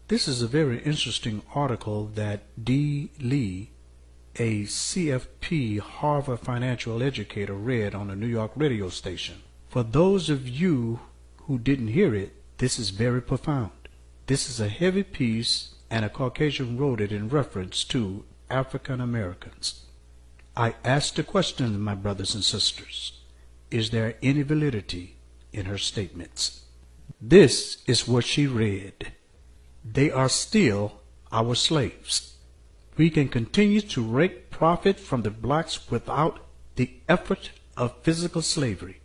This is a very interesting article that D. Lee, a CFP Harvard financial educator, read on a New York radio station. For those of you who didn't hear it, this is very profound. This is a heavy piece, and a Caucasian wrote it in reference to African Americans. I asked the question, my brothers and sisters, is there any validity in her statements? This is what she read. They are still our slaves. We can continue to rake profit from the blacks without the effort of physical slavery.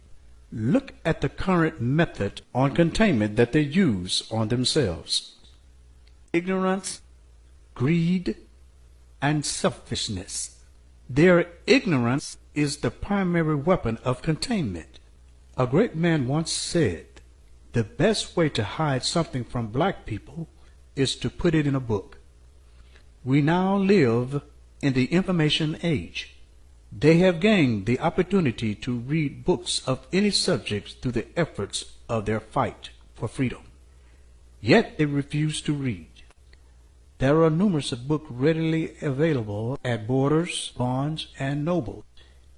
Look at the current method on containment that they use on themselves. Ignorance, greed, and selfishness. Their ignorance is the primary weapon of containment. A great man once said, the best way to hide something from black people is to put it in a book. We now live in the information age. They have gained the opportunity to read books of any subject through the efforts of their fight for freedom. Yet they refuse to read. There are numerous books readily available at Borders, Barnes and Noble,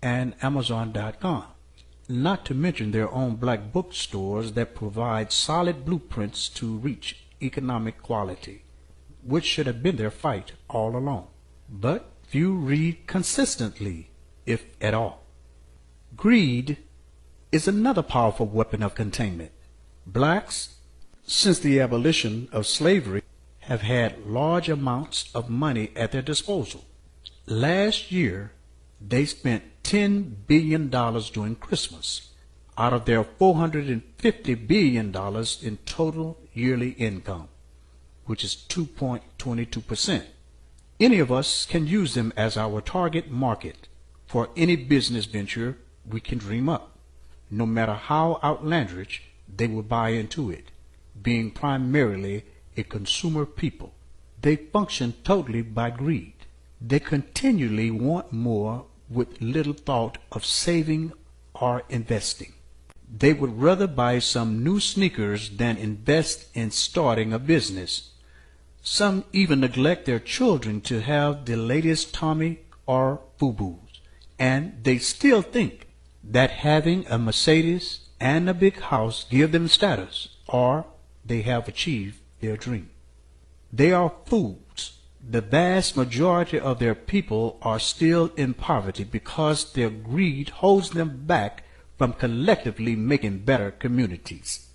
and Amazon.com, not to mention their own black bookstores that provide solid blueprints to reach economic quality, which should have been their fight all along. But few read consistently, if at all. Greed is another powerful weapon of containment. Blacks, since the abolition of slavery, have had large amounts of money at their disposal. Last year, they spent $10 billion during Christmas out of their $450 billion in total yearly income, which is 2.22%. Any of us can use them as our target market for any business venture we can dream up, no matter how outlandish they will buy into it, being primarily a consumer people. They function totally by greed. They continually want more with little thought of saving or investing. They would rather buy some new sneakers than invest in starting a business. Some even neglect their children to have the latest Tommy or FUBUs, and they still think that having a Mercedes and a big house give them status, or they have achieved their dream. They are fools. The vast majority of their people are still in poverty because their greed holds them back from collectively making better communities.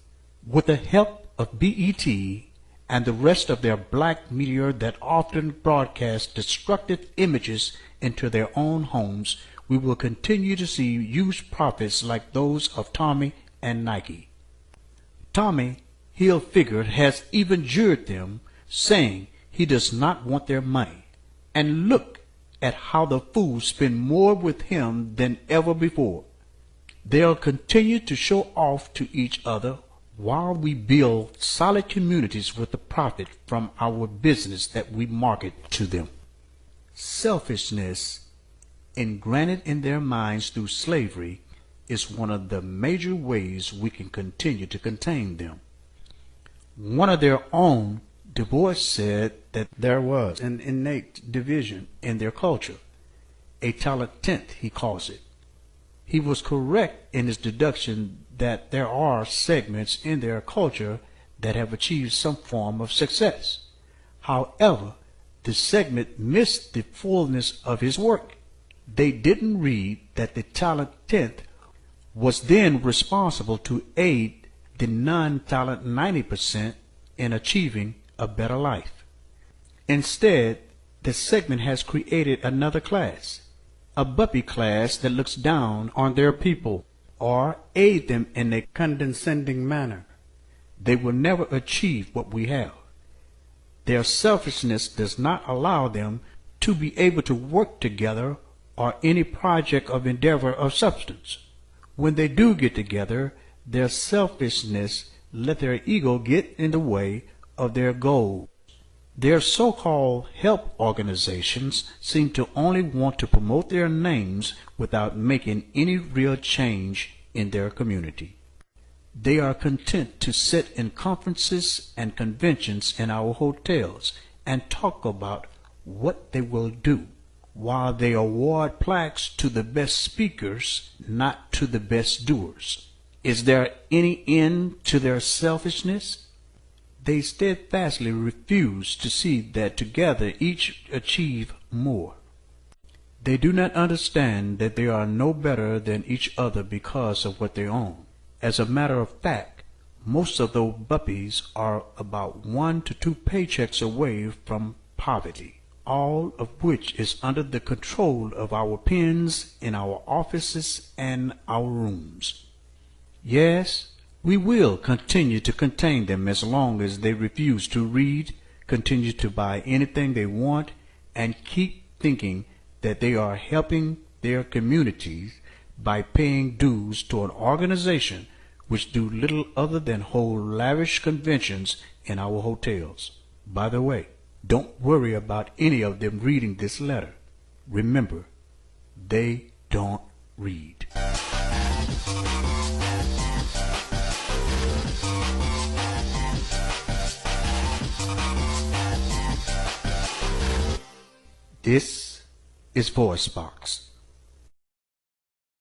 With the help of BET and the rest of their black media that often broadcast destructive images into their own homes, we will continue to see huge profits like those of Tommy and Nike. Tommy Hilfiger has even jeered them, saying he does not want their money. And look at how the fools spend more with him than ever before. They'll continue to show off to each other while we build solid communities with the profit from our business that we market to them. Selfishness, ingranted in their minds through slavery, is one of the major ways we can continue to contain them. One of their own, Du Bois, said that there was an innate division in their culture, a talent tent, he calls it. He was correct in his deduction that there are segments in their culture that have achieved some form of success. However, the segment missed the fullness of his work. They didn't read that the talent tenth was then responsible to aid the non-talent 90% in achieving a better life. Instead, the segment has created another class, a bumpy class that looks down on their people or aid them in a condescending manner. They will never achieve what we have. Their selfishness does not allow them to be able to work together or any project of endeavor of substance. When they do get together, their selfishness let their ego get in the way of their goal. Their so-called help organizations seem to only want to promote their names without making any real change in their community. They are content to sit in conferences and conventions in our hotels and talk about what they will do, while they award plaques to the best speakers, not to the best doers. Is there any end to their selfishness? They steadfastly refuse to see that together each achieve more. They do not understand that they are no better than each other because of what they own. As a matter of fact, most of those buppies are about 1 to 2 paychecks away from poverty, all of which is under the control of our pens in our offices and our rooms. Yes, we will continue to contain them as long as they refuse to read, continue to buy anything they want, and keep thinking that they are helping their communities by paying dues to an organization which do little other than hold lavish conventions in our hotels. By the way, don't worry about any of them reading this letter. Remember, they don't read. This is VoiceBox.